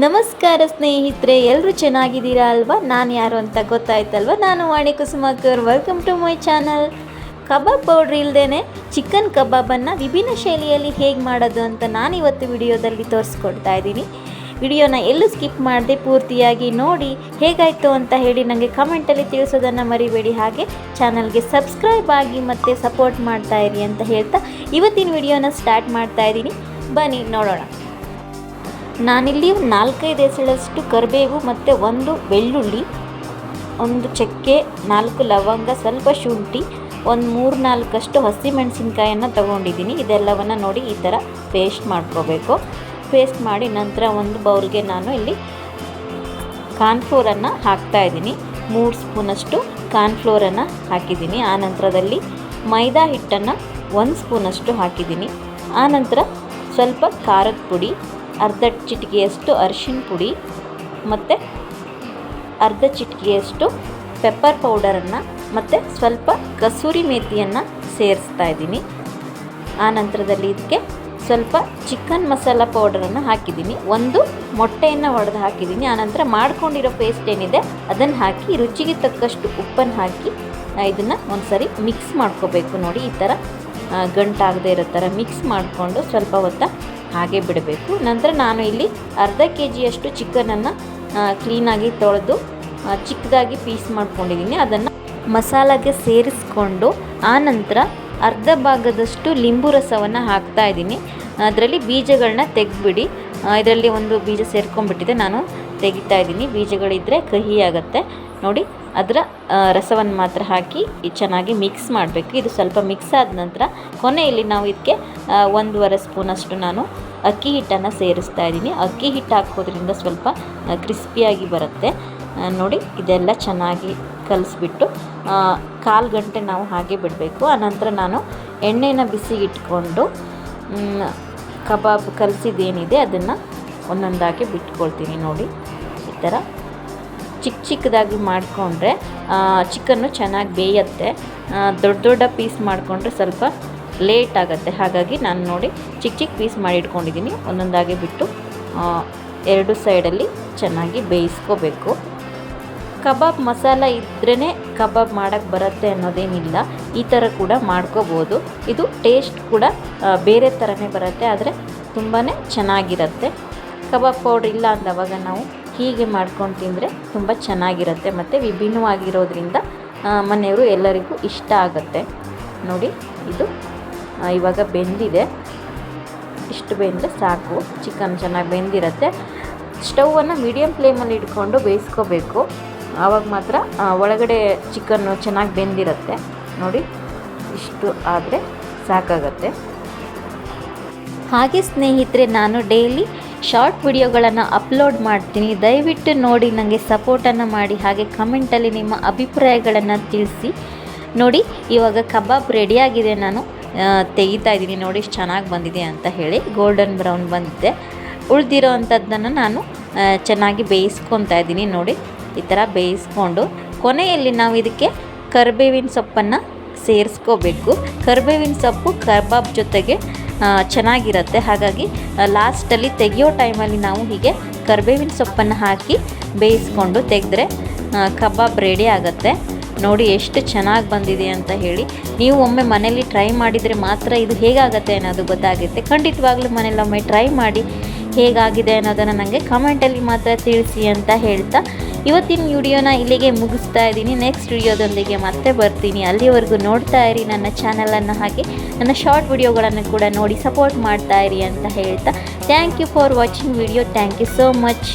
ನಮಸ್ಕಾರ ಸ್ನೇಹಿತರೆ, ಎಲ್ಲರೂ ಚೆನ್ನಾಗಿದ್ದೀರಾ ಅಲ್ವಾ? ನಾನು ಯಾರು ಅಂತ ಗೊತ್ತಾಯ್ತಲ್ವ? ನಾನು Vani Kusumakar. Welcome to my channel. Kebab powder ಇಲ್ಲದೇ ಚಿಕನ್ ಕಬಾಬನ್ನು ವಿಭಿನ್ನ ಶೈಲಿಯಲ್ಲಿ ಹೇಗೆ ಮಾಡೋದು ಅಂತ ನಾನಿವತ್ತು ವಿಡಿಯೋದಲ್ಲಿ ತೋರಿಸ್ಕೊಡ್ತಾ ಇದ್ದೀನಿ. ವಿಡಿಯೋನ ಎಲ್ಲೂ ಸ್ಕಿಪ್ ಮಾಡದೆ ಪೂರ್ತಿಯಾಗಿ ನೋಡಿ ಹೇಗಾಯಿತು ಅಂತ ಹೇಳಿ ನನಗೆ ಕಮೆಂಟಲ್ಲಿ ತಿಳಿಸೋದನ್ನು ಮರಿಬೇಡಿ. ಹಾಗೆ ಚಾನಲ್ಗೆ ಸಬ್ಸ್ಕ್ರೈಬ್ ಆಗಿ ಮತ್ತು ಸಪೋರ್ಟ್ ಮಾಡ್ತಾ ಇರಿ ಅಂತ ಹೇಳ್ತಾ ಇವತ್ತಿನ ವಿಡಿಯೋನ ಸ್ಟಾರ್ಟ್ ಮಾಡ್ತಾ ಇದ್ದೀನಿ. ಬನ್ನಿ ನೋಡೋಣ. ನಾನಿಲ್ಲಿ 4-5 ಎಸಳಷ್ಟು ಕರಿಬೇವು ಮತ್ತು 1 ಬೆಳ್ಳುಳ್ಳಿ, 1 ಚಕ್ಕೆ, 4 ಲವಂಗ, ಸ್ವಲ್ಪ ಶುಂಠಿ, ಒಂದು 3-4 ಹಸಿಮೆಣಸಿನ್ಕಾಯನ್ನು ತೊಗೊಂಡಿದ್ದೀನಿ. ಇದೆಲ್ಲವನ್ನು ನೋಡಿ ಈ ಥರ ಪೇಸ್ಟ್ ಮಾಡ್ಕೋಬೇಕು. ಪೇಸ್ಟ್ ಮಾಡಿ ನಂತರ ಒಂದು ಬೌಲ್ಗೆ ನಾನು ಇಲ್ಲಿ ಕಾರ್ನ್ಫ್ಲೋರನ್ನು ಹಾಕ್ತಾಯಿದ್ದೀನಿ. 3 ಸ್ಪೂನಷ್ಟು ಕಾರ್ನ್ಫ್ಲೋರನ್ನು ಹಾಕಿದ್ದೀನಿ. ಆನಂತರದಲ್ಲಿ ಮೈದಾ ಹಿಟ್ಟನ್ನು 1 ಸ್ಪೂನಷ್ಟು ಹಾಕಿದ್ದೀನಿ. ಆನಂತರ ಸ್ವಲ್ಪ ಖಾರದ ಪುಡಿ, ಅರ್ಧ ಚಿಟಿಕೆಯಷ್ಟು ಅರಿಶಿನ ಪುಡಿ ಮತ್ತು ಅರ್ಧ ಚಿಟಿಕೆಯಷ್ಟು ಪೆಪ್ಪರ್ ಪೌಡರನ್ನು ಮತ್ತು ಸ್ವಲ್ಪ ಕಸೂರಿ ಮೇಥಿಯನ್ನು ಸೇರಿಸ್ತಾ ಇದ್ದೀನಿ. ಆನಂತರದಲ್ಲಿ ಇದಕ್ಕೆ ಸ್ವಲ್ಪ ಚಿಕನ್ ಮಸಾಲ ಪೌಡರನ್ನು ಹಾಕಿದ್ದೀನಿ. 1 ಮೊಟ್ಟೆಯನ್ನು ಒಡೆದು ಹಾಕಿದ್ದೀನಿ. ಆನಂತರ ಮಾಡ್ಕೊಂಡಿರೋ ಪೇಸ್ಟ್ ಏನಿದೆ ಅದನ್ನು ಹಾಕಿ ರುಚಿಗೆ ತಕ್ಕಷ್ಟು ಉಪ್ಪನ್ನು ಹಾಕಿ ಇದನ್ನು ಒಂದು ಸರಿ ಮಿಕ್ಸ್ ಮಾಡ್ಕೋಬೇಕು. ನೋಡಿ ಈ ಥರ ಗಂಟಾಗದೇ ಇರೋ ಥರ ಮಿಕ್ಸ್ ಮಾಡಿಕೊಂಡು ಸ್ವಲ್ಪ ಹೊತ್ತು ಹಾಗೆ ಬಿಡಬೇಕು. ನಂತರ ನಾನು ಇಲ್ಲಿ ಅರ್ಧ kg ಚಿಕನನ್ನು ಕ್ಲೀನಾಗಿ ತೊಳೆದು ಚಿಕ್ಕದಾಗಿ ಪೀಸ್ ಮಾಡ್ಕೊಂಡಿದ್ದೀನಿ. ಅದನ್ನು ಮಸಾಲೆಗೆ ಸೇರಿಸ್ಕೊಂಡು ಆನಂತರ ಅರ್ಧ ಭಾಗದಷ್ಟು ಲಿಂಬು ರಸವನ್ನು ಹಾಕ್ತಾಯಿದ್ದೀನಿ. ಅದರಲ್ಲಿ ಬೀಜಗಳನ್ನ ತೆಗೆದ್ಬಿಡಿ. ಇದರಲ್ಲಿ ಒಂದು ಬೀಜ ಸೇರ್ಕೊಂಡ್ಬಿಟ್ಟಿದೆ, ನಾನು ತೆಗಿತಾ ಇದ್ದೀನಿ. ಬೀಜಗಳಿದ್ದರೆ ಕಹಿ ಆಗುತ್ತೆ. ನೋಡಿ ಅದರ ರಸವನ್ನು ಮಾತ್ರ ಹಾಕಿ ಚೆನ್ನಾಗಿ ಮಿಕ್ಸ್ ಮಾಡಬೇಕು. ಇದು ಸ್ವಲ್ಪ ಮಿಕ್ಸ್ ಆದ ನಂತರ ಕೊನೆಯಲ್ಲಿ ನಾವು ಇದಕ್ಕೆ 1.5 ಸ್ಪೂನಷ್ಟು ನಾನು ಅಕ್ಕಿ ಹಿಟ್ಟನ್ನು ಸೇರಿಸ್ತಾ ಇದ್ದೀನಿ. ಅಕ್ಕಿ ಹಿಟ್ಟು ಹಾಕೋದ್ರಿಂದ ಸ್ವಲ್ಪ ಕ್ರಿಸ್ಪಿಯಾಗಿ ಬರುತ್ತೆ. ನೋಡಿ ಇದೆಲ್ಲ ಚೆನ್ನಾಗಿ ಕಲಿಸ್ಬಿಟ್ಟು 1/4 ಗಂಟೆ ನಾವು ಹಾಗೆ ಬಿಡಬೇಕು. ಆನಂತರ ನಾನು ಎಣ್ಣೆನ ಬಿಸಿಗಿಟ್ಕೊಂಡು ಕಬಾಬ್ ಕಲಸಿದ್ದೇನಿದೆ ಅದನ್ನು ಒಂದೊಂದಾಗಿ ಬಿಟ್ಕೊಳ್ತೀನಿ. ನೋಡಿ ಈ ಥರ ಚಿಕ್ಕದಾಗಿ ಮಾಡಿಕೊಂಡ್ರೆ ಚಿಕನ್ನು ಚೆನ್ನಾಗಿ ಬೇಯುತ್ತೆ. ದೊಡ್ಡ ಪೀಸ್ ಮಾಡಿಕೊಂಡ್ರೆ ಸ್ವಲ್ಪ ಲೇಟ್ ಆಗುತ್ತೆ. ಹಾಗಾಗಿ ನಾನು ನೋಡಿ ಚಿಕ್ಕ ಪೀಸ್ ಮಾಡಿ ಇಟ್ಕೊಂಡಿದ್ದೀನಿ. ಒಂದೊಂದಾಗಿ ಬಿಟ್ಟು 2 ಸೈಡಲ್ಲಿ ಚೆನ್ನಾಗಿ ಬೇಯಿಸ್ಕೋಬೇಕು. ಕಬಾಬ್ ಮಸಾಲ ಇದ್ರೇ ಕಬಾಬ್ ಮಾಡೋಕ್ಕೆ ಬರುತ್ತೆ ಅನ್ನೋದೇನಿಲ್ಲ. ಈ ಥರ ಕೂಡ ಮಾಡ್ಕೋಬೋದು. ಇದು ಟೇಸ್ಟ್ ಕೂಡ ಬೇರೆ ಥರನೇ ಬರುತ್ತೆ, ಆದರೆ ತುಂಬಾ ಚೆನ್ನಾಗಿರುತ್ತೆ. ಕಬಾಬ್ ಪೌಡ್ರ್ ಇಲ್ಲ ಅಂದವಾಗ ನಾವು ಹೀಗೆ ಮಾಡ್ಕೊಂಡು ತಿಂದರೆ ತುಂಬ ಚೆನ್ನಾಗಿರುತ್ತೆ ಮತ್ತು ವಿಭಿನ್ನವಾಗಿರೋದ್ರಿಂದ ಮನೆಯವರು ಎಲ್ಲರಿಗೂ ಇಷ್ಟ ಆಗುತ್ತೆ. ನೋಡಿ ಇದು ಇವಾಗ ಬೆಂದಿದೆ. ಇಷ್ಟು ಬೆಂದರೆ ಸಾಕು. ಚಿಕನ್ ಚೆನ್ನಾಗಿ ಬೆಂದಿರುತ್ತೆ. ಸ್ಟವನ್ನು ಮೀಡಿಯಮ್ ಫ್ಲೇಮಲ್ಲಿ ಇಟ್ಕೊಂಡು ಬೇಯಿಸ್ಕೋಬೇಕು. ಆವಾಗ ಮಾತ್ರ ಒಳಗಡೆ ಚಿಕನ್ನು ಚೆನ್ನಾಗಿ ಬೆಂದಿರುತ್ತೆ. ನೋಡಿ ಇಷ್ಟು ಆದರೆ ಸಾಕಾಗತ್ತೆ. ಹಾಗೆ ಸ್ನೇಹಿತರೆ, ನಾನು ಡೈಲಿ ಶಾರ್ಟ್ ವಿಡಿಯೋಗಳನ್ನು ಅಪ್ಲೋಡ್ ಮಾಡ್ತೀನಿ. ದಯವಿಟ್ಟು ನೋಡಿ ನನಗೆ ಸಪೋರ್ಟನ್ನು ಮಾಡಿ. ಹಾಗೆ ಕಮೆಂಟಲ್ಲಿ ನಿಮ್ಮ ಅಭಿಪ್ರಾಯಗಳನ್ನು ತಿಳಿಸಿ. ನೋಡಿ ಇವಾಗ ಕಬಾಬ್ ರೆಡಿಯಾಗಿದೆ. ನಾನು ತೆಗಿತಾ ಇದ್ದೀನಿ. ನೋಡಿ ಎಷ್ಟು ಚೆನ್ನಾಗಿ ಬಂದಿದೆ ಅಂತ ಹೇಳಿ. ಗೋಲ್ಡನ್ ಬ್ರೌನ್ ಬಂದಿದೆ. ಉಳಿದಿರೋ ಅಂಥದ್ದನ್ನು ನಾನು ಚೆನ್ನಾಗಿ ಬೇಯಿಸ್ಕೊತಾ ಇದ್ದೀನಿ. ನೋಡಿ ಈ ಥರ ಬೇಯಿಸ್ಕೊಂಡು ಕೊನೆಯಲ್ಲಿ ನಾವು ಇದಕ್ಕೆ ಕರಿಬೇವಿನ ಸೊಪ್ಪನ್ನು ಸೇರಿಸ್ಕೋಬೇಕು. ಕರಿಬೇವಿನ ಸೊಪ್ಪು ಕಬಾಬ್ ಜೊತೆಗೆ ಚೆನ್ನಾಗಿರುತ್ತೆ. ಹಾಗಾಗಿ ಲಾಸ್ಟಲ್ಲಿ ತೆಗಿಯೋ ಟೈಮಲ್ಲಿ ನಾವು ಹೀಗೆ ಕರಿಬೇವಿನ ಸೊಪ್ಪನ್ನು ಹಾಕಿ ಬೇಯಿಸ್ಕೊಂಡು ತೆಗೆದ್ರೆ ಕಬಾಬ್ ರೆಡಿ ಆಗುತ್ತೆ. ನೋಡಿ ಎಷ್ಟು ಚೆನ್ನಾಗಿ ಬಂದಿದೆ ಅಂತ ಹೇಳಿ. ನೀವು ಒಮ್ಮೆ ಮನೇಲಿ ಟ್ರೈ ಮಾಡಿದರೆ ಮಾತ್ರ ಇದು ಹೇಗಾಗುತ್ತೆ ಅನ್ನೋದು ಗೊತ್ತಾಗುತ್ತೆ. ಖಂಡಿತವಾಗ್ಲೂ ಮನೇಲೊಮ್ಮೆ ಟ್ರೈ ಮಾಡಿ ಹೇಗಾಗಿದೆ ಅನ್ನೋದನ್ನು ನನಗೆ ಕಮೆಂಟಲ್ಲಿ ಮಾತ್ರ ತಿಳಿಸಿ ಅಂತ ಹೇಳ್ತಾ ಇವತ್ತಿನ ವಿಡಿಯೋನ ಇಲ್ಲಿಗೆ ಮುಗಿಸ್ತಾ ಇದ್ದೀನಿ. ನೆಕ್ಸ್ಟ್ ವಿಡಿಯೋದೊಂದಿಗೆ ಮತ್ತೆ ಬರ್ತೀನಿ. ಅಲ್ಲಿವರೆಗೂ ನೋಡ್ತಾ ಇರಿ ನನ್ನ ಚಾನಲನ್ನು. ಹಾಗೆ ನನ್ನ ಶಾರ್ಟ್ ವಿಡಿಯೋಗಳನ್ನು ಕೂಡ ನೋಡಿ ಸಪೋರ್ಟ್ ಮಾಡ್ತಾ ಇರಿ ಅಂತ ಹೇಳ್ತಾ thank you for watching video. Thank you so much.